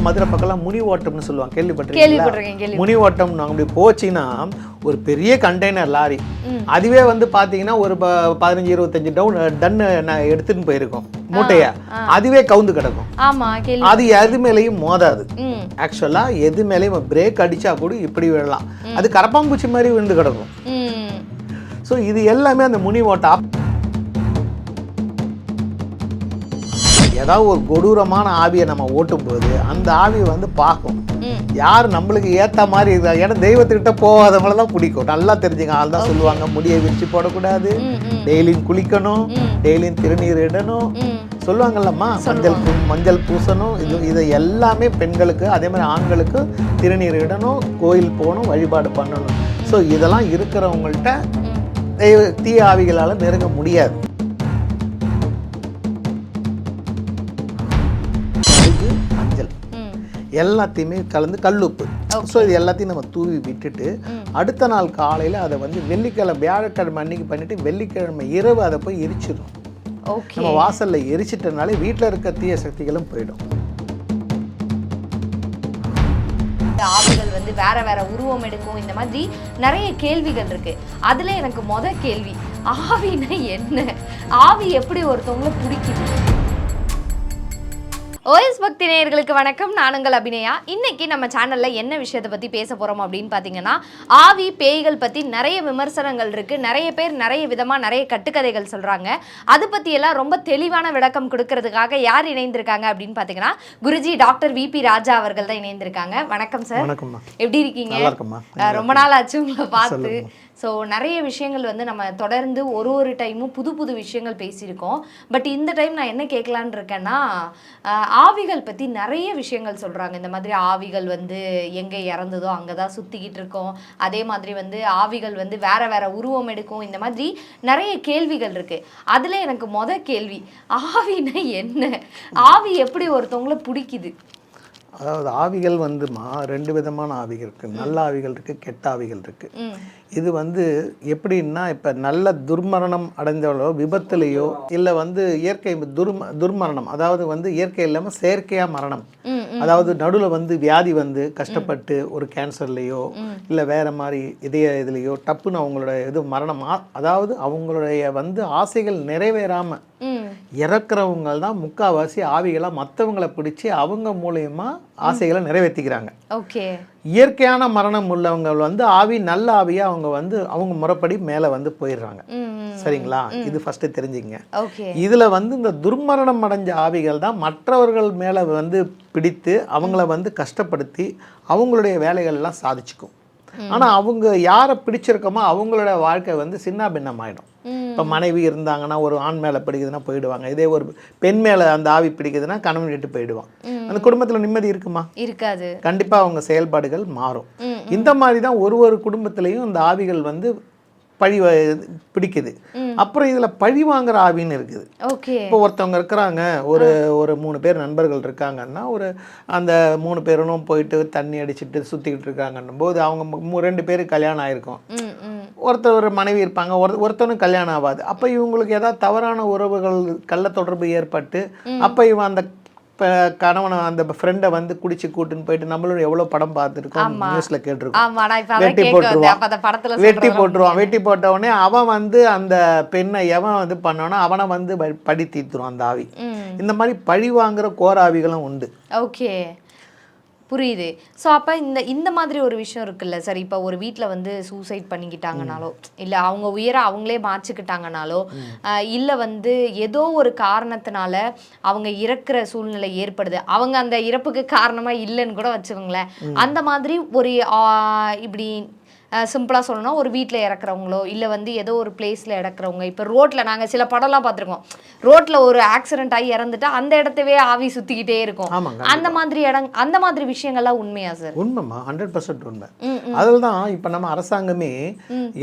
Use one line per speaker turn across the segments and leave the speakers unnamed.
மதுரை பக்கம்லாம் முனி ஓட்டம்னு சொல்லுவாங்க, கேள்விப்பட்டிருக்கீங்களா? முனி ஓட்டம் நாங்கள் அப்படி போச்சுன்னா ஒரு பெரிய கண்டெய்னர் லாரி, அதுவே வந்து பார்த்தீங்கன்னா ஒரு 15-25 டன்னு எடுத்துன்னு போயிருக்கோம் மூட்டையா, அதுவே கவுந்து கிடக்கும். அது எது மேலேயும் மோதாது. ஆக்சுவலா எது மேலேயும் பிரேக் அடிச்சா கூட இப்படி விழலாம், அது கரப்பாம்பூச்சி மாதிரி விழுந்து கிடக்கும். ஸோ இது எல்லாமே அந்த முனி ஓட்டம். ஏதாவது ஒரு கொடூரமான ஆவியை நம்ம ஓட்டும் போது அந்த ஆவியை வந்து பார்க்கும், யார் நம்மளுக்கு ஏற்ற மாதிரி இருக்கா. ஏன்னா தெய்வத்துக்கிட்ட போகாதவங்கள தான் பிடிக்கும், நல்லா தெரிஞ்சுங்க. ஆள் தான் சொல்லுவாங்க, முடியை விரிச்சு போடக்கூடாது, டெய்லியும் குளிக்கணும், டெய்லியும் திருநீர் இடணும் சொல்லுவாங்கல்லம்மா, மஞ்சள் பூசணும். இதை எல்லாமே பெண்களுக்கு அதே மாதிரி ஆண்களுக்கு திருநீர் இடணும், கோயில் போகணும், வழிபாடு பண்ணணும். ஸோ இதெல்லாம் இருக்கிறவங்கள்ட்ட தீய ஆவிகளால் நெருங்க முடியாது. மஞ்சள் எல்லாத்தையுமே கலந்து கல்லுப்பு, ஸோ இது எல்லாத்தையும் நம்ம தூவி விட்டுட்டு அடுத்த நாள் காலையில் அதை வந்து வெள்ளிக்கிழமை வியாழக்கிழமை அன்னைக்கு பண்ணிட்டு வெள்ளிக்கிழமை இரவு அதை போய் எரிச்சிடும். நம்ம வாசலில் எரிச்சிட்டனாலே வீட்டில் இருக்க தீய சக்திகளும் போயிடும்.
ஆவிகள் வந்து வேற வேற உருவம் எடுக்கும், இந்த மாதிரி நிறைய கேள்விகள் இருக்கு. அதுல எனக்கு கேள்வி, ஆவினா என்ன? ஆவி எப்படி ஒருத்தவங்களை பிடிக்குது? ஓஎஸ் பக்தி நேயர்களுக்கு வணக்கம், நான் உங்கள் அபிநயா. இன்னைக்கு நம்ம சேனலில் என்ன விஷயத்தை பற்றி பேச போகிறோம் அப்படின்னு பார்த்தீங்கன்னா, ஆவி பேய்கள் பற்றி நிறைய விமர்சனங்கள் இருக்குது. நிறைய பேர் நிறைய விதமாக நிறைய கட்டுக்கதைகள் சொல்கிறாங்க. அது பற்றியெல்லாம் ரொம்ப தெளிவான விளக்கம் கொடுக்கறதுக்காக யார் இணைந்திருக்காங்க அப்படின்னு பார்த்தீங்கன்னா, குருஜி டாக்டர் விபி ராஜா அவர்கள் தான் இணைந்திருக்காங்க. வணக்கம் சார். எப்படி இருக்கீங்க? ரொம்ப நாள் ஆச்சு உங்களை பார்த்து. ஸோ நிறைய விஷயங்கள் வந்து நம்ம தொடர்ந்து ஒரு டைமும் புது புது விஷயங்கள் பேசியிருக்கோம். பட் இந்த டைம் நான் என்ன கேட்கலான்னு இருக்கேன்னா, ஆவிகள் பற்றி நிறைய விஷயங்கள் சொல்கிறாங்க. இந்த மாதிரி ஆவிகள் வந்து எங்கே இறந்ததோ அங்கே தான் சுற்றிக்கிட்டு இருக்கோம், அதே மாதிரி வந்து ஆவிகள் வந்து வேற வேற உருவம் எடுக்கும், இந்த மாதிரி நிறைய கேள்விகள் இருக்குது. அதில் எனக்கு கேள்வி, ஆவினா என்ன? ஆவி எப்படி ஒருத்தவங்களை பிடிக்குது?
அதாவது ஆவிகள் வந்துமா ரெண்டு விதமான ஆவிகள் இருக்குது, நல்ல ஆவிகள் இருக்குது, கெட்ட ஆவிகள் இருக்குது. இது வந்து எப்படின்னா, இப்போ நல்ல துர்மரணம் அடைந்தவளோ விபத்துலேயோ இல்லை வந்து இயற்கை துர்மரணம், அதாவது வந்து இயற்கை இல்லாமல் செயற்கையாக மரணம், அதாவது நடுவில் வந்து வியாதி வந்து கஷ்டப்பட்டு ஒரு கேன்சர்லேயோ இல்லை வேற மாதிரி இதுலேயோ டப்புன்னு அவங்களோட இது மரணம், அதாவது அவங்களுடைய வந்து ஆசைகள் நிறைவேறாமல் இறக்குறவங்க தான் முக்கால்வாசி ஆவிகளாக மற்றவங்களை பிடிச்சி அவங்க மூலயமா ஆசைகளை நிறைவேற்றிக்கிறாங்க. இயற்கையான மரணம் உள்ளவங்க வந்து ஆவி நல்ல ஆவியாக அவங்க வந்து அவங்க முறைப்படி மேலே வந்து போயிடுறாங்க. சரிங்களா? இது ஃபர்ஸ்ட் தெரிஞ்சுங்க. இதுல வந்து இந்த துர்மரணம் அடைஞ்ச ஆவிகள் தான் மற்றவர்கள் மேல வந்து பிடித்து அவங்கள வந்து கஷ்டப்படுத்தி அவங்களுடைய வேலைகள் எல்லாம் சாதிச்சுக்கும். ஆனா அவங்க யாரை பிடிச்சிருக்கோமோ அவங்களோட வாழ்க்கை வந்து சின்ன பின்னம் ஆயிடும். இப்போ மனைவி இருந்தாங்கன்னா ஒரு ஆண் மேலே பிடிக்குதுன்னா போயிடுவாங்க, இதே ஒரு பெண் மேலே அந்த ஆவி பிடிக்குதுன்னா கணவன் விட்டு போயிடுவான். அந்த குடும்பத்தில் நிம்மதி இருக்குமா? இருக்காது. கண்டிப்பாக அவங்க செயல்பாடுகள் மாறும். இந்த மாதிரி தான் ஒரு குடும்பத்திலையும் இந்த ஆவிகள் வந்து பழி பிடிக்குது. அப்புறம் இதில் பழி வாங்குற ஆவின்னு இருக்குது. இப்போ ஒருத்தவங்க இருக்கிறாங்க, ஒரு 3 பேர் நண்பர்கள் இருக்காங்கன்னா அந்த 3 பேரும் போயிட்டு தண்ணி அடிச்சுட்டு சுற்றிக்கிட்டு இருக்காங்கன்னும் போது அவங்க 2 பேருக்கு கல்யாணம் ஆயிருக்கும், ஒருத்தர் மனைவி இருப்பாங்க, ஒருத்தனும் கல்யாணம் ஆகாது. அப்போ இவங்களுக்கு ஏதாவது தவறான உறவுகள் கள்ள தொடர்பு ஏற்பட்டு அப்போ இவன் அந்த கணவனை அந்த ஃப்ரெண்டை வந்து குடிச்சு கூட்டுன்னு போயிட்டு நம்மளும் எவ்வளோ படம் பார்த்துருக்கோம், நியூஸ்ல கேட்டிருக்கோம், வெட்டி போட்டுருவான். வெட்டி போட்ட உடனே அவன் வந்து அந்த பெண்ணை எவன் வந்து பண்ணோன்னா அவனை வந்து பழி தீர்த்துருவான் அந்த ஆவி. இந்த மாதிரி பழி வாங்குற கோராவிகளும் உண்டு.
புரியுது. ஸோ அப்போ இந்த மாதிரி ஒரு விஷயம் இருக்குல்ல சார், இப்போ ஒரு வீட்டில் வந்து சூசைட் பண்ணிக்கிட்டாங்கனாலோ இல்லை அவங்க உயிரை அவங்களே மாற்றிக்கிட்டாங்கனாலோ இல்லை வந்து ஏதோ ஒரு காரணத்தினால அவங்க இறக்குற சூழ்நிலை ஏற்படுது, அவங்க அந்த இறப்புக்கு காரணமாக இல்லைன்னு கூட வச்சுக்கோங்களேன், அந்த மாதிரி ஒரு இப்படி சிம்பிளாக சொல்லணும்னா ஒரு வீட்டில் இறக்குறவங்களோ இல்லை வந்து ஏதோ ஒரு பிளேஸில் இறக்குறவங்க, இப்போ ரோட்டில் நாங்கள் சில படம்லாம் பார்த்துருக்கோம், ரோட்டில் ஒரு ஆக்சிடென்ட் ஆகி இறந்துட்டா அந்த இடத்தவே ஆவி சுற்றிக்கிட்டே இருக்கும், அந்த மாதிரி விஷயங்கள்லாம் உண்மையா சார்?
உண்மைமா, 100% உண்மை. அதில் தான் இப்போ நம்ம அரசாங்கமே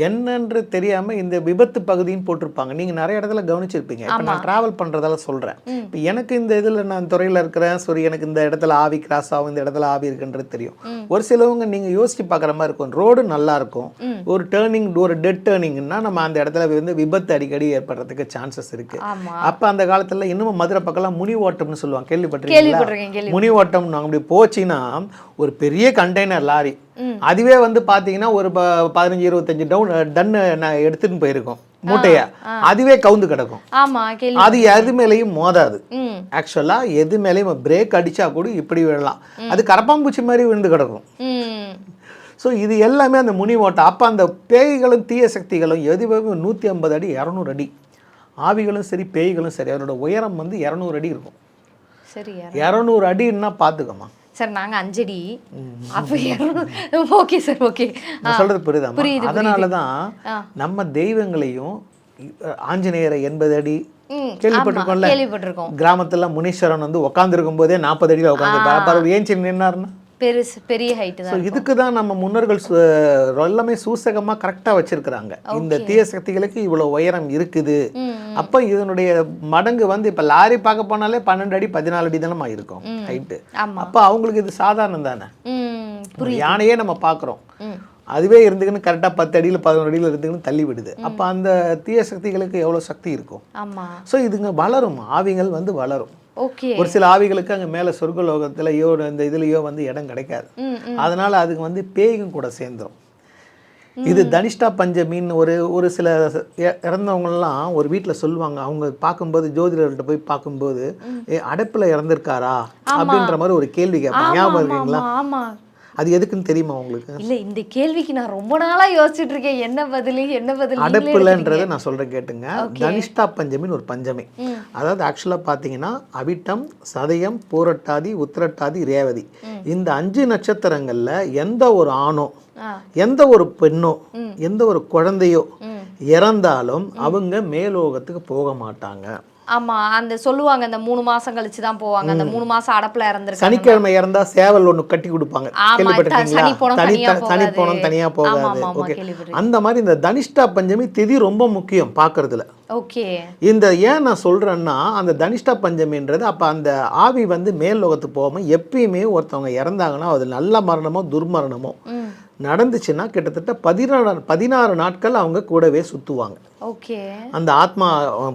என்னன்று தெரியாமல் இந்த விபத்து பகுதின்னு போட்டிருப்பாங்க. நீங்கள் நிறைய இடத்துல கவனிச்சிருப்பீங்க. இப்போ நான் ட்ராவல் பண்ணுறதால சொல்கிறேன். இப்போ எனக்கு இந்த இதில் நான் துறையில் இருக்கிறேன், சரி எனக்கு இந்த இடத்துல ஆவி கிராஸ் ஆகும், இந்த இடத்துல ஆவி இருக்குன்றது தெரியும். ஒரு சிலவங்க நீங்கள் யோசிச்சு பார்க்குற மாதிரி இருக்கும், ரோடு நல்லா இருக்கும். ஒரு டேர்னிங், ஒரு டெட் டேர்னிங்னா நம்ம அந்த இடத்துல வந்து விபத்து அடிக்கடி ஏற்படுறதுக்கு சான்சஸ் இருக்கு. அப்ப அந்த காலத்துல இன்னும் மதுரை பக்கம்லாம் முனி ஓட்டம்னு சொல்லுவாங்க, கேள்விப்பட்டிருக்கீங்களா? முனி ஓட்டம் அப்படி போச்சுன்னா ஒரு பெரிய கண்டெய்னர் லாரி, அதுவே வந்து பாத்தீங்கன்னா ஒரு 15-25 டன் எடுத்துன்னு போயிருக்கோம் மூட்டையா, அதுவே கவுந்து கிடக்கும். அது எது மேலேயும் மோதாது. ஆக்சுவலா எது மேலேயும் பிரேக் அடிச்சா கூட இப்படி விழலாம், அது கரப்பாம்பூச்சி மாதிரி விழுந்து கிடக்கும். ஸோ இது எல்லாமே அந்த முனி ஓட்டம். அப்போ அந்த பேய்களும் தீய சக்திகளும் எதுவே 150 அடி 200 அடி, ஆவிகளும் சரி பேய்களும் சரி அதனோட உயரம் வந்து 200 அடி இருக்கும்.
சரி,
200 அடின்னா பார்த்துக்கோமா
சார். நாங்க 5 அடி. அப்போ ஓகே சார், ஓகே.
நான் சொல்றது புரியுதா? அதனால தான் நம்ம தெய்வங்களையும் ஆஞ்சநேயரை 80 அடி கேள்விப்பட்டிருக்கோம். கிராமத்துல முனீஸ்வரன் வந்து உட்காந்துருக்கும் போதே 40 அடியில் உட்காந்து ஏன் சின்ன நின்னாருன்னா
பெரிய ஹைட் தான்.
இதுக்கு தான் நம்ம முன்னோர்கள் எல்லாமே சூசகமா கரெக்டா வச்சிருக்கிறாங்க. இந்த தீய சக்திகளுக்கு இவ்வளவு உயரம் இருக்குது. அப்ப இதனுடைய மடங்கு வந்து இப்ப லாரி பார்க்க போனாலே 12 அடி 14 அடி தானே இருக்கும் ஹைட்டு. அப்ப அவங்களுக்கு இது சாதாரணம் தானே. யானையே நம்ம பாக்குறோம், அதுவே இருந்துக்குன்னு கரெக்டா 10 அடியில் 11 அடியில் இருந்துக்குன்னு தள்ளி விடுது. அப்ப அந்த தீய சக்திகளுக்கு எவ்வளவு சக்தி இருக்கும். ஸோ இதுங்க வளரும், ஆவிகள் வந்து வளரும். ஒரு சில ஆவிகளுக்கு அங்கே மேலே சொர்க்கலோகத்திலையோ இந்த இதுலையோ வந்து இடம் கிடைக்காது. அதனால அதுக்கு வந்து பேய்கும் கூட சேர்ந்துடும். இது தனிஷ்டா பஞ்சமின்னு ஒரு சில இறந்தவங்கலாம் ஒரு வீட்டில் சொல்லுவாங்க. அவங்க பார்க்கும்போது ஜோதிடர்கிட்ட போய் பார்க்கும்போது அடைப்பில் இறந்துருக்காரா அப்படின்ற மாதிரி ஒரு கேள்வி கேட்பாங்க. ஞாபகம் இருக்கீங்களா? அது எதுக்குன்னு தெரியுமா உங்களுக்கு?
இல்ல, இந்த கேள்விக்கு நான் ரொம்ப நாளா யோசிச்சுட்டு இருக்கேன். என்ன பதில்
அடைப்புலன்றதை நான் சொல்றேன் கேட்டுங்க. தனிஷ்டா பஞ்சமின்னு ஒரு பஞ்சமி, அதாவது ஆக்சுவலா பாத்தீங்கன்னா அவிட்டம், சதயம், பூரட்டாதி, உத்திரட்டாதி, ரேவதி, இந்த 5 நட்சத்திரங்கள்ல எந்த ஒரு ஆணோ எந்த ஒரு பெண்ணோ எந்த ஒரு குழந்தையோ இறந்தாலும் அவங்க மேலோகத்துக்கு போக மாட்டாங்க.
ஆமா, அந்த சொல்லுவாங்க அந்த 3 மாசம் கழிச்சு தான் போவாங்க. அந்த 3 மாசம் அடப்புல இறந்துருக்காங்க.
சனிக்கிழமை இறந்தா சேவல் ஒண்ணு கட்டி கொடுப்பாங்க, கேள்விப்பட்டிருக்கீங்களா? சனி போனம் தனியா போகாது. ஓகே, அந்த மாதிரி இந்த தனிஷ்டா பஞ்சமி திதி ரொம்ப முக்கியம் பார்க்கறதுல.
ஓகே, இந்த
ஏன் நான் சொல்றேன்னா அந்த தனிஷ்டா பஞ்சமின்றது அப்ப அந்த ஆவி வந்து மேல் லோகத்துக்கு போகாம எப்பயுமே ஒருத்தவங்க இறந்தாங்கன்னா அது நல்ல மரணமோ துர்மரணமோ நடந்துச்சுன்னா கிட்டத்தட்ட 16 நாட்கள் அவங்க கூடவே சுத்துவாங்க.
ஓகே,
அந்த ஆத்மா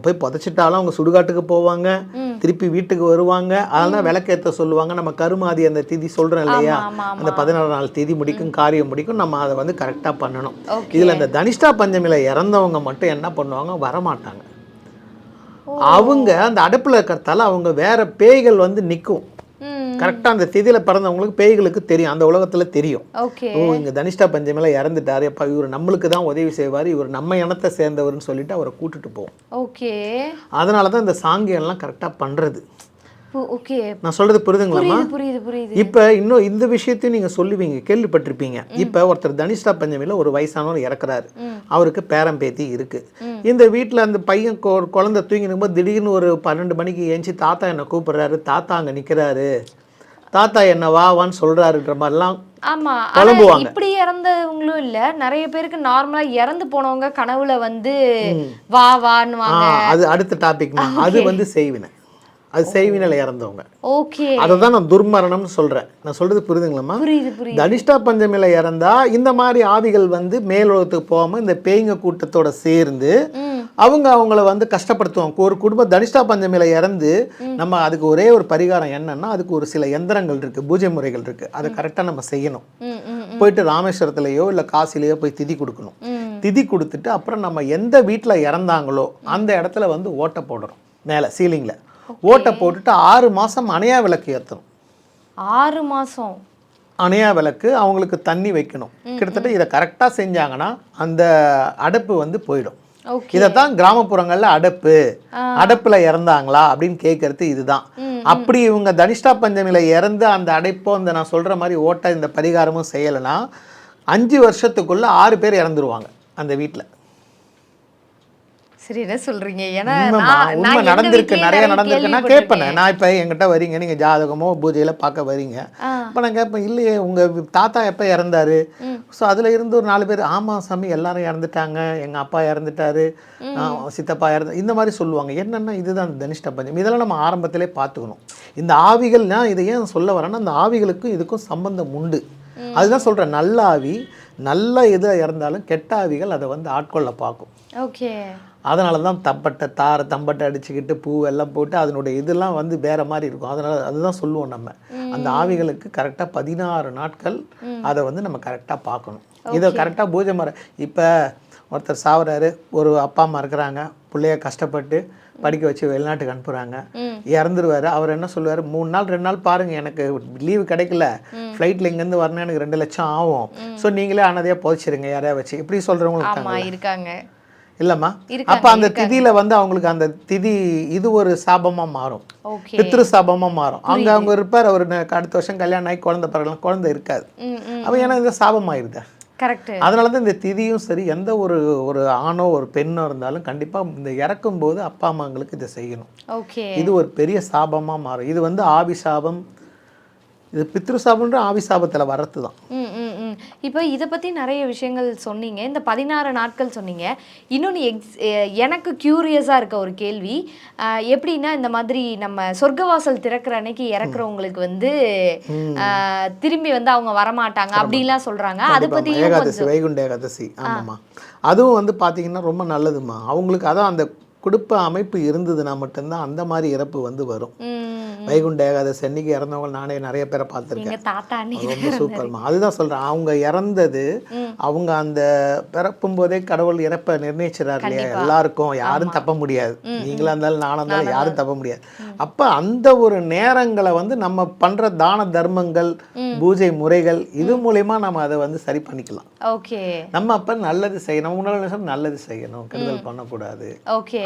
போய் புதைச்சிட்டாலும் அவங்க சுடுகாட்டுக்கு போவாங்க, திருப்பி வீட்டுக்கு வருவாங்க. அதெல்லாம் விளக்கேற்ற சொல்லுவாங்க. நம்ம கருமாதி அந்த திதி சொல்றோம் இல்லையா, அந்த 16 நாள் திதி முடிக்கும், காரியம் முடிக்கும். நம்ம அதை வந்து கரெக்டா பண்ணணும். இதுல இந்த தனிஷ்டா பஞ்சமியில இறந்தவங்க மட்டும் என்ன பண்ணுவாங்க, வரமாட்டாங்க. அவங்க அந்த அடுப்புல இருக்கிறதால அவங்க வேற பேய்கள் வந்து நிற்கும். கரெக்டாக அந்த திதியில் பிறந்தவங்களுக்கு பேய்களுக்கு தெரியும், அந்த உலகத்தில் தெரியும். ஓ, இங்கே தனிஷ்டா பஞ்சமியில் இறந்துட்டாரு, அப்போ இவர் நம்மளுக்கு தான் உதவி செய்வார், இவர் நம்ம இனத்தை சேர்ந்தவர்னு சொல்லிட்டு அவரை கூட்டிட்டு போவோம். ஓகே, அதனால தான் இந்த சாங்கியம்லாம் கரெக்டாக பண்ணுறது.
ஓகே,
நான் சொல்றது புரியுதுங்களா?
புரியுது.
இப்போ இன்னும் இந்த விஷயத்தையும் நீங்க சொல்லுவீங்க, கேள்விப்பட்டிருப்பீங்க. இப்போ ஒருத்தர் தனிஷ்டா பஞ்சமியில் ஒரு வயசானவர் இறக்குறாரு, அவருக்கு பேரம் பேத்தி இருக்கு. இந்த வீட்டில் அந்த பையன் குழந்தை தூங்கி இருக்கும்போது திடீர்னு ஒரு 12 மணிக்கு ஏஞ்சி தாத்தா என்னை கூப்பிடுறாரு, தாத்தா அங்கே நிற்கிறாரு, தாத்தா என்ன வான்னு சொல்றாருன்ற மாதிரிலாம் புலம்புவாங்க.
இப்படி இறந்தவங்களும் இல்ல, நிறைய பேருக்கு நார்மலா இறந்து போனவங்க கனவுல வந்து வான்னுவாங்க. அது
அடுத்த டாபிக். அது வந்து செய்வினை, அது செய்வினையில இறந்தவங்க.
ஓகே,
அததான் நான் துர்மரணம்னு சொல்றேன். நான் சொல்றது புரியுதுங்களா?
புரியுது.
தனிஷ்டா பஞ்சமியில இறந்தா இந்த மாதிரி ஆவிகள் வந்து மேலோகத்துக்கு போகாம இந்த பேய்ங்க கூட்டத்தோட சேர்ந்து அவங்கள வந்து கஷ்டப்படுத்துவாங்க. ஒரு குடும்பம் தனிஷ்டா பஞ்சமியில இறந்து நம்ம அதுக்கு ஒரே ஒரு பரிகாரம் என்னன்னா, அதுக்கு ஒரு சில எந்திரங்கள் இருக்கு, பூஜை முறைகள் இருக்கு. அதை கரெக்டா நம்ம செய்யணும். போயிட்டு ராமேஸ்வரத்திலேயோ இல்ல காசிலேயோ போய் திதி கொடுக்கணும். திதி கொடுத்துட்டு அப்புறம் நம்ம எந்த வீட்டுல இறந்தாங்களோ அந்த இடத்துல வந்து ஓட்டை போடுறோம், மேல சீலிங்ல ஓட்டை போட்டுட்டு 6 மாசம் அணையா விளக்கு ஏற்றணும்.
6 மாசம்
அணையா விளக்கு, அவங்களுக்கு தண்ணி வைக்கணும். கிட்டத்தட்ட இதை கரெக்டாக செஞ்சாங்கன்னா அந்த அடைப்பு வந்து போயிடும். இதைத்தான் கிராமப்புறங்கள்ல அடைப்புல இறந்தாங்களா அப்படின்னு கேட்கறது இதுதான். அப்படி இவங்க தனிஷ்டா பஞ்சமியில இறந்து அந்த அடைப்போ அந்த நான் சொல்ற மாதிரி ஓட்ட இந்த பரிகாரமும் செய்யலைன்னா 5 வருஷத்துக்குள்ள 6 பேர் இறந்துருவாங்க அந்த வீட்டில்.
சரி, என்ன சொல்றீங்க? ஏன்னா
உண்மை நடந்திருக்கு, நிறைய நடந்திருக்கு. நான் கேட்பேன், நான் இப்போ என்கிட்ட வரீங்க, நீங்க ஜாதகமோ பூஜையில பார்க்க வரீங்க, இப்போ நான் கேட்பேன், இல்லையே உங்க தாத்தா எப்போ இறந்தாரு? ஸோ அதுல இருந்து ஒரு 4 பேர், ஆமா சாமி எல்லாரும் இறந்துட்டாங்க, எங்க அப்பா இறந்துட்டாரு, சித்தப்பா இறந்து, இந்த மாதிரி சொல்லுவாங்க. என்னன்னா இதுதான் தனிஷ்டா பஞ்சமி. இதெல்லாம் நம்ம ஆரம்பத்திலே பார்த்துக்கணும். இந்த ஆவிகள்னா இதை ஏன் சொல்ல வரேன்னா, அந்த ஆவிகளுக்கும் இதுக்கும் சம்பந்தம் உண்டு. அதுதான் சொல்கிறேன், நல்ல ஆவி நல்ல இது இறந்தாலும் கெட்ட ஆவிகள் அதை வந்து ஆட்கொள்ள பார்க்கும்.
ஓகே.
அதனால தான் தம்பட்டை அடிச்சுக்கிட்டு பூவெல்லாம் போட்டு அதனுடைய இதெல்லாம் வந்து வேற மாதிரி இருக்கும். அதனால அதுதான் சொல்லுவோம் நம்ம, அந்த ஆவிகளுக்கு கரெக்டாக 16 நாட்கள் அதை வந்து நம்ம கரெக்டாக பார்க்கணும். இதை கரெக்டாக பூஜை முறை. இப்போ ஒருத்தர் சாவறாரு, ஒரு அப்பா அம்மா இருக்கிறாங்க, பிள்ளைய கஷ்டப்பட்டு படிக்க வச்சு வெளிநாட்டுக்கு அனுப்புகிறாங்க, இறந்துருவாரு. அவர் என்ன சொல்லுவார், 3 நாள் 2 நாள் பாருங்கள், எனக்கு லீவு கிடைக்கல, ஃப்ளைட்டில் இங்கேருந்து வரணும், எனக்கு 2 லட்சம் ஆகும், ஸோ நீங்களே ஆனதையாக புதைச்சிருங்க யாரையா வச்சு, இப்படி சொல்கிறவங்களுக்கு
இருக்காங்க
இல்லைம்மா. அப்போ அந்த திதியில வந்து அவங்களுக்கு அந்த திதி இது ஒரு சாபமாக மாறும், பித்ரு சாபமாக மாறும். அவங்க இருப்பார், அவர் அடுத்த வருஷம் கல்யாணம் ஆகி குழந்தை பிறகு குழந்தை இருக்காது. அப்போ ஏன்னா இந்த சாபமாயிருது.
கரெக்ட். அதனால
தான் இந்த திதியும் சரி, எந்த ஒரு ஆணோ ஒரு பெண்ணோ இருந்தாலும் கண்டிப்பாக இந்த இறக்கும் போது அப்பா அம்மாங்களுக்கு இதை செய்யணும்.
ஓகே.
இது ஒரு பெரிய சாபமாக மாறும். இது வந்து ஆவி சாபம், இது பித்ரு சாபம்ன்ற ஆவி சாபத்தில் வர்றது தான்.
இப்போ இதை பற்றி நிறைய விஷயங்கள் சொன்னீங்க, இந்த 16 நாட்கள் சொன்னீங்க. இன்னொன்று எனக்கு க்யூரியஸாக இருக்க ஒரு கேள்வி, எப்படின்னா இந்த மாதிரி நம்ம சொர்க்கவாசல் திறக்கிற அன்னைக்கு இறக்குறவங்களுக்கு வந்து திரும்பி வந்து அவங்க வரமாட்டாங்க அப்படிலாம் சொல்கிறாங்க. அதை பற்றி
ஏகாதசி, வைகுண்ட ஏகாதசி. ஆமாம்மா, அதுவும் வந்து பார்த்தீங்கன்னா ரொம்ப நல்லதுமா. அவங்களுக்கு அதான் அந்த குடும்ப அமைப்பு இருந்ததுன்னா மட்டும்தான் அந்த மாதிரி இறப்பு வந்து வரும். வைகுண்ட ஏகாதசி அன்னைக்கு இறந்தவங்க நானே நிறைய பேரை பார்த்துருக்கேன். ரொம்ப சூப்பர்மா. அதுதான் சொல்கிறேன், அவங்க இறந்தது அவங்க அந்த பிறப்பும் போதே கடவுள் இறப்பை நிர்ணயிச்சிடாரு இல்லையா எல்லாருக்கும், யாரும் தப்ப முடியாது. நீங்களா இருந்தாலும் நானாக இருந்தாலும் யாரும் தப்ப முடியாது. அப்போ அந்த ஒரு நேரங்களை வந்து நம்ம பண்ணுற தான தர்மங்கள், பூஜை முறைகள், இது மூலயமா நம்ம அதை வந்து சரி பண்ணிக்கலாம்.
ஓகே.
நம்ம அப்போ நல்லது செய்யணும், உணவு நல்லது செய்யணும், கெடுதல் பண்ணக்கூடாது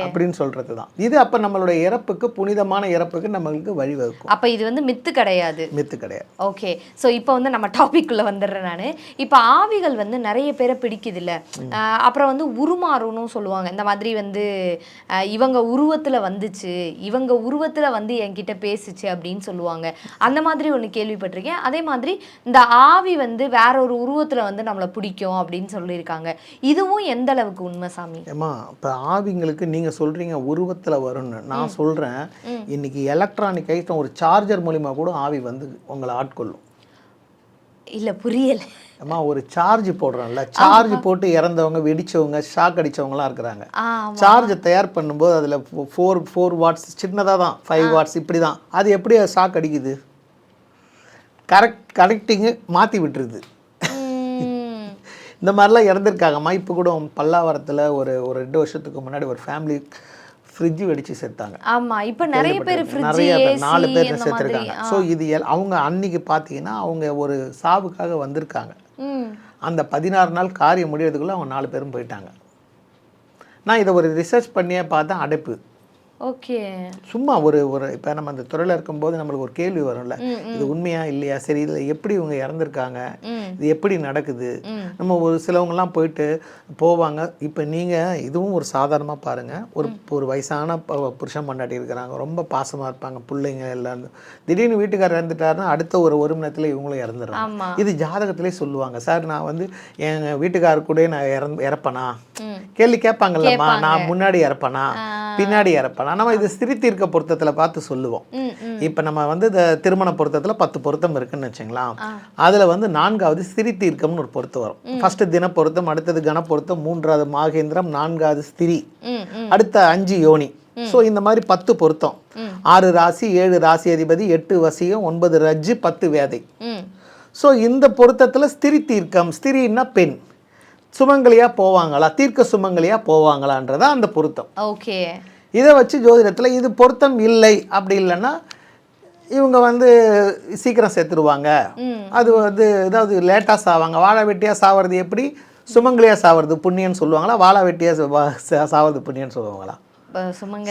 அப்படின்னு சொல்றது தான் இது. அப்போ நம்மளுடைய இறப்புக்கு, புனிதமான இறப்புக்கு நம்மளுக்கு வழிவகுக்கும்.
அப்போ இது வந்து மித்து கிடையாது. ஓகே. ஸோ இப்போ வந்து நம்ம டாபிக்குள்ளே வந்துடுறேன் நான். இப்போ ஆவிகள் வந்து நிறைய பேரை பிடிக்குது இல்லை, அப்புறம் வந்து உருமாறும்னு சொல்லுவாங்க. இந்த மாதிரி வந்து இவங்க உருவத்தில் வந்துச்சு, இவங்க உருவத்தில் வந்து என்கிட்ட பேசுச்சு அப்படின்னு சொல்லுவாங்க. அந்த மாதிரி ஒன்று கேள்விப்பட்டிருக்கேன். அதே மாதிரி இந்த ஆவி வந்து வேற ஒரு உருவத்தில் வந்து நம்மளை பிடிக்கும் அப்படின்னு சொல்லியிருக்காங்க. இதுவும் எந்த அளவுக்கு உண்மை சாமி?
ஏமா, இப்போ ஆவிங்களுக்கு நீங்கள் சொல்கிறீங்க உருவத்தில் வரும்னு, நான் சொல்கிறேன் இன்னைக்கு எலக்ட்ரானிக் ஐட்டம், ஒரு சார்ஜர் மூலிமா கூட ஆவி வந்து உங்களை ஆட்கொள்ளும்.
இல்லை, புரியலை.
அம்மா, ஒரு சார்ஜ் போடுறோம்ல, சார்ஜ் போட்டு இறந்தவங்க, வெடிச்சவங்க, ஷாக் அடித்தவங்களாம் இருக்கிறாங்க. சார்ஜை தயார் பண்ணும்போது அதில் 4 வாட்ஸ் சின்னதாக தான், 5 வாட்ஸ் இப்படி தான். அது எப்படி ஷாக் அடிக்குது? கனெக்டிங்கு மாற்றி விட்டுருது. இந்த மாதிரிலாம் இறந்துருக்காங்கம்மா. இப்போ கூட பல்லாவரத்தில் ஒரு 2 வருஷத்துக்கு முன்னாடி ஒரு ஃபேமிலி ஃப்ரிட்ஜ் வெடிச்சு செத்தாங்க.
ஆமாம், இப்போ நிறைய பேர்
4 பேர் செத்துருக்காங்க. ஸோ இது அவங்க அன்னைக்கு பார்த்தீங்கன்னா அவங்க ஒரு சாவுக்காக வந்திருக்காங்க. அந்த 16 நாள் காரியம் முடியறதுக்குள்ளே அவங்க 4 பேரும் போயிட்டாங்க. நான் இதை ஒரு ரிசர்ச் பண்ணியே பார்த்தேன், அடைப்பு.
ஓகே.
சும்மா இப்போ நம்ம அந்த துறையில் இருக்கும்போது நம்மளுக்கு ஒரு கேள்வி வரும்ல, இது உண்மையா இல்லையா, சரி இதில் எப்படி இவங்க இறந்துருக்காங்க, இது எப்படி நடக்குது, நம்ம ஒரு சிலவங்கலாம் போயிட்டு போவாங்க. இப்போ நீங்கள் இதுவும் ஒரு சாதாரணமாக பாருங்கள், ஒரு வயசான புருஷன் பொண்டாட்டி இருக்கிறாங்க, ரொம்ப பாசமாக இருப்பாங்க, பிள்ளைங்க எல்லாம், திடீர்னு வீட்டுக்காரர் இறந்துட்டாருன்னா அடுத்த ஒரு மணி நேரத்தில் இவங்களும் இறந்துடுறாங்க. இது ஜாதகத்திலே சொல்லுவாங்க. சார் நான் வந்து எங்கள் வீட்டுக்காரர் கூட நான் இறப்பேனா கேள்வி கேட்பாங்கல்லம்மா, நான் முன்னாடி இறப்பேனா பின்னாடி இறப்பேனா. நம்ம இது ஸ்திரி தீர்க்க பொருத்தத்தில் பார்த்து சொல்லுவோம். இப்போ நம்ம வந்து இந்த திருமண பொருத்தத்தில் 10 பொருத்தம் இருக்குன்னு வச்சுங்களா, அதில் வந்து 4வது ஸ்திரி தீர்க்கம்னு ஒரு பொருத்தம் வரும். ஃபர்ஸ்ட் தின பொருத்தம், அடுத்தது கன பொருத்தம், 3வது மாகேந்திரம், 4வது ஸ்திரி, அடுத்த 5 யோனி. ஸோ இந்த மாதிரி 10 பொருத்தம், 6 ராசி, 7 ராசி அதிபதி, 8 வசியம், 9 ரஜ்ஜு, 10 வேதை. ஸோ இந்த பொருத்தத்தில் ஸ்திரி தீர்க்கம், ஸ்திரின்னா பெண், சுமங்கலியாக போவாங்களா, தீர்க்க சுமங்கலியாக போவாங்களான்றதா அந்த பொருத்தம்.
ஓகே.
இதை வச்சு ஜோதிடத்தில் இது பொருத்தம் இல்லை, அப்படி இல்லைன்னா இவங்க வந்து சீக்கிரம் செத்துருவாங்க, அது வந்து ஏதாவது லேட்டாக சாவாங்க. வாழை வெட்டியாக சாவது எப்படி, சுமங்கலியாக சாவது புண்ணியன்னு சொல்லுவாங்களா, வாழை வெட்டியாக சாவது புண்ணியன்னு சொல்லுவாங்களா?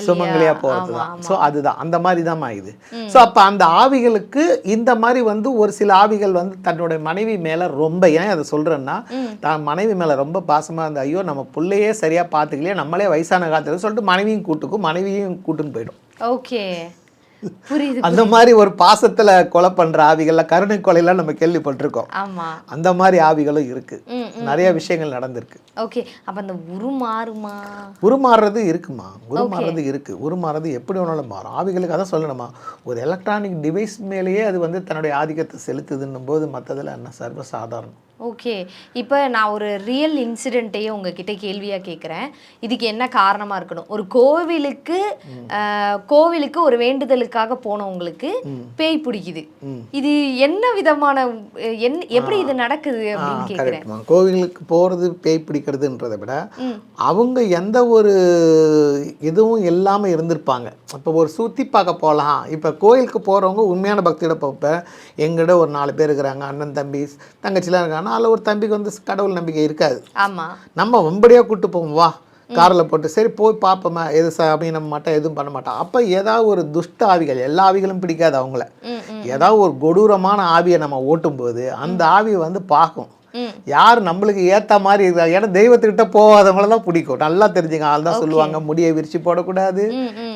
சுமங்கலியா போகிறது தான். ஸோ அதுதான் அந்த மாதிரி தான் இது. ஸோ அப்போ அந்த ஆவிகளுக்கு இந்த மாதிரி வந்து ஒரு சில ஆவிகள் வந்து தன்னுடைய மனைவி மேலே ரொம்ப, ஏன் அதை சொல்கிறேன்னா, தான் மனைவி மேலே ரொம்ப பாசமாக இருந்த, ஐயோ நம்ம பிள்ளையே சரியாக பார்த்துக்கலையே, நம்மளே வயசான காலத்தில் சொல்லிட்டு மனைவியும் கூட்டுன்னு போயிடும்.
ஓகே. புரியுது.
அந்த மாதிரி ஒரு பாசத்துல கொலை பண்ற ஆவிகள்ல கருணை கொலையெல்லாம் நம்ம கேள்விப்பட்டிருக்கோம்.
ஆமா.
அந்த மாதிரி ஆவிகளும் இருக்கு. நிறைய விஷயங்கள் நடந்திருக்கு.
ஓகே. அப்ப அந்த உருமாறுமா?
உருமாறுறது இருக்குமா, உருமாறுறது இருக்கு. உருமாறுறது எப்படி வேணாலும் மாறும். ஆவிகளுக்கு அதான் சொல்லணுமா, ஒரு எலக்ட்ரானிக் டிவைஸ் மேலேயே அது வந்து தன்னுடைய ஆதிக்கத்தை செலுத்துதுன்னும் போது மற்றதில் என்ன சர்வசாதாரணம்.
ஓகே. இப்போ நான் ஒரு ரியல் இன்சிடென்ட்டையே உங்ககிட்ட கேள்வியாக கேட்குறேன். இதுக்கு என்ன காரணமாக இருக்கணும்? ஒரு கோவிலுக்கு ஒரு வேண்டுதலுக்காக போனவங்களுக்கு பேய் பிடிக்குது. இது என்ன விதமான எப்படி இது நடக்குது அப்படின்னு கேட்குறேன்.
கோவிலுக்கு போகிறது பேய் பிடிக்கிறதுன்றதை விட அவங்க எந்த ஒரு இதுவும் இல்லாமல் இருந்திருப்பாங்க. இப்போ ஒரு சுற்றி பார்க்க போகலாம். இப்போ கோயிலுக்கு போகிறவங்க உண்மையான பக்தியோட போப்ப எங்கிட்ட ஒரு 4 பேர் இருக்கிறாங்க, அண்ணன் தம்பி தங்கச்சிலாம் இருக்காங்க. அதில் ஒரு தம்பிக்கு வந்து கடவுள் நம்பிக்கை இருக்காது.
ஆமாம்.
நம்ம வம்படியாக கூப்பிட்டு போவோம், வா காரில் போட்டு சரி போய் பார்ப்போமா, எது சாமி நம்ம மாட்டோம் எதுவும் பண்ண மாட்டோம். அப்போ ஏதாவது ஒரு துஷ்ட ஆவிகள், எல்லா ஆவிகளும் பிடிக்காது அவங்கள, ஏதாவது ஒரு கொடூரமான ஆவியை நம்ம ஓட்டும்போது அந்த ஆவியை வந்து பார்க்கும். யார் நம்மளுக்கு ஏற்ற மாதிரி இருக்கிறாங்க. ஏன்னா தெய்வத்துக்கிட்ட போகாதவங்கள தான் பிடிக்கும். நல்லா தெரிஞ்சுங்க. ஆள் தான் சொல்லுவாங்க, முடியை விரிச்சு போடக்கூடாது,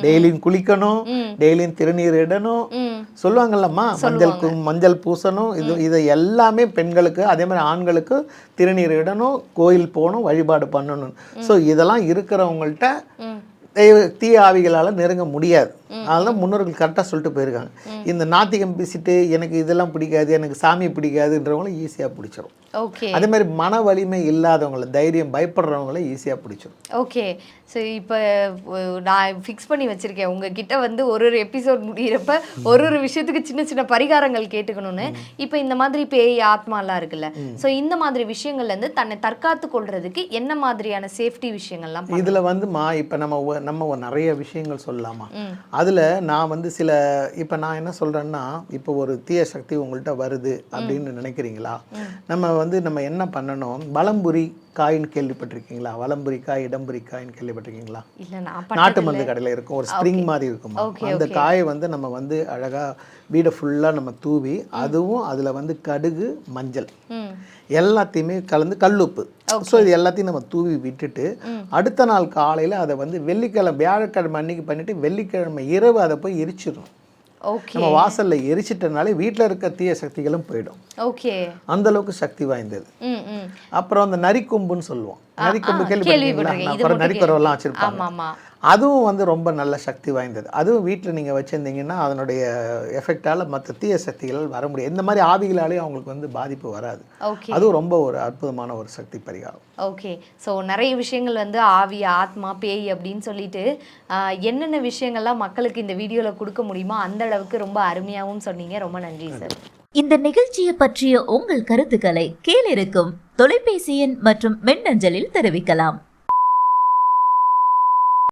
டெய்லியும் குளிக்கணும், டெய்லியும் திருநீர் இடணும் சொல்லுவாங்கல்லம்மா, மஞ்சள் பூசணும். இதை எல்லாமே பெண்களுக்கு, அதே மாதிரி ஆண்களுக்கு திருநீர் இடணும், கோயில் போகணும், வழிபாடு பண்ணணும். ஸோ இதெல்லாம் இருக்கிறவங்கள்ட்ட தீய ஆவிகளால் நெருங்க முடியாது. அதெல்லாம் முன்னோர்கள் கரெக்டாக சொல்லிட்டு போயிருக்காங்க. இந்த நாத்திகம் பேசிட்டு எனக்கு இதெல்லாம் பிடிக்காது, எனக்கு சாமி பிடிக்காதுன்றவங்கள ஈஸியாக பிடிச்சிரும்.
ஓகே.
அதே மாதிரி மன வலிமை இல்லாதவங்கள, தைரியம் பயப்படுறவங்கள ஈஸியாக பிடிச்சிரும்.
ஓகே. ஸோ இப்போ நான் ஃபிக்ஸ் பண்ணி வச்சுருக்கேன் உங்ககிட்ட வந்து ஒரு எபிசோட் முடிகிறப்ப ஒரு விஷயத்துக்கு சின்ன சின்ன பரிகாரங்கள் கேட்டுக்கணும்னு. இப்போ இந்த மாதிரி பேய் ஆத்மாலாம் இருக்குல்ல, ஸோ இந்த மாதிரி விஷயங்கள்லேருந்து தன்னை தற்காத்து கொள்றதுக்கு என்ன மாதிரியான சேஃப்டி விஷயங்கள்லாம்
இதில் வந்துமா இப்போ நம்ம நிறைய விஷயங்கள் சொல்லலாமா. அதில் நான் வந்து இப்போ நான் என்ன சொல்கிறேன்னா, இப்போ ஒரு தீய சக்தி உங்கள்கிட்ட வருது அப்படின்னு நினைக்கிறீங்களா, நம்ம என்ன பண்ணணும், வலம்புரி காயின்னு கேள்விப்பட்டிருக்கீங்களா? வலம்புரி காய், இடம்புரி காயின்னு கேள்விப்பட்டிருக்கீங்களா? நாட்டு மருந்து கடையில் இருக்கும், ஒரு ஸ்ப்ரிங் மாதிரி இருக்கும். அந்த காயை வந்து நம்ம வந்து அழகாக வீடை ஃபுல்லாக நம்ம தூவி, அதுவும் அதில் வந்து கடுகு, மஞ்சள் எல்லாத்தையுமே கலந்து, கல்லுப்பு, ஸோ இது எல்லாத்தையும் நம்ம தூவி விட்டுட்டு அடுத்த நாள் காலையில் அதை வந்து வியாழக்கிழமை அன்னைக்கு பண்ணிட்டு வெள்ளிக்கிழமை இரவு அதை போய் எரிச்சிடணும். நம்ம வாசல்ல எரிச்சிட்டனாலே வீட்டில் இருக்க தீய சக்திகளும் போயிடும்.
ஓகே. அந்த
அளவுக்கு சக்தி வாய்ந்தது. அப்புறம் அந்த நரிக்கொம்புன்னு சொல்லுவோம். நரிக்கொம்பு கேள்விப்பட்டிருக்கீங்களா? அப்புறம் நரிக்கொம்பெல்லாம் வச்சிருப்பாங்க. அதுவும் வந்து ரொம்ப நல்ல சக்தி வாய்ந்தது. அதுவும் வீட்டில் நீங்கள் வச்சுருந்தீங்கன்னா அதனுடைய எஃபெக்டால் மற்ற தீய சக்திகள் வர முடியும். இந்த மாதிரி ஆவிகளாலே அவங்களுக்கு வந்து பாதிப்பு வராது. அதுவும் ரொம்ப ஒரு அற்புதமான ஒரு சக்தி பரிகாரம்.
ஓகே. ஸோ நிறைய விஷயங்கள் வந்து ஆவி, ஆத்மா, பேய் அப்படின்னு சொல்லிட்டு என்னென்ன விஷயங்கள்லாம் மக்களுக்கு இந்த வீடியோவில் கொடுக்க முடியுமோ அந்த அளவுக்கு ரொம்ப அருமையாகவும் சொன்னீங்க. ரொம்ப நன்றி சார்.
இந்த நிகழ்ச்சியை பற்றிய உங்கள் கருத்துக்களை கீழிருக்கும் தொலைபேசி எண் மற்றும் மின்னஞ்சலில் தெரிவிக்கலாம்.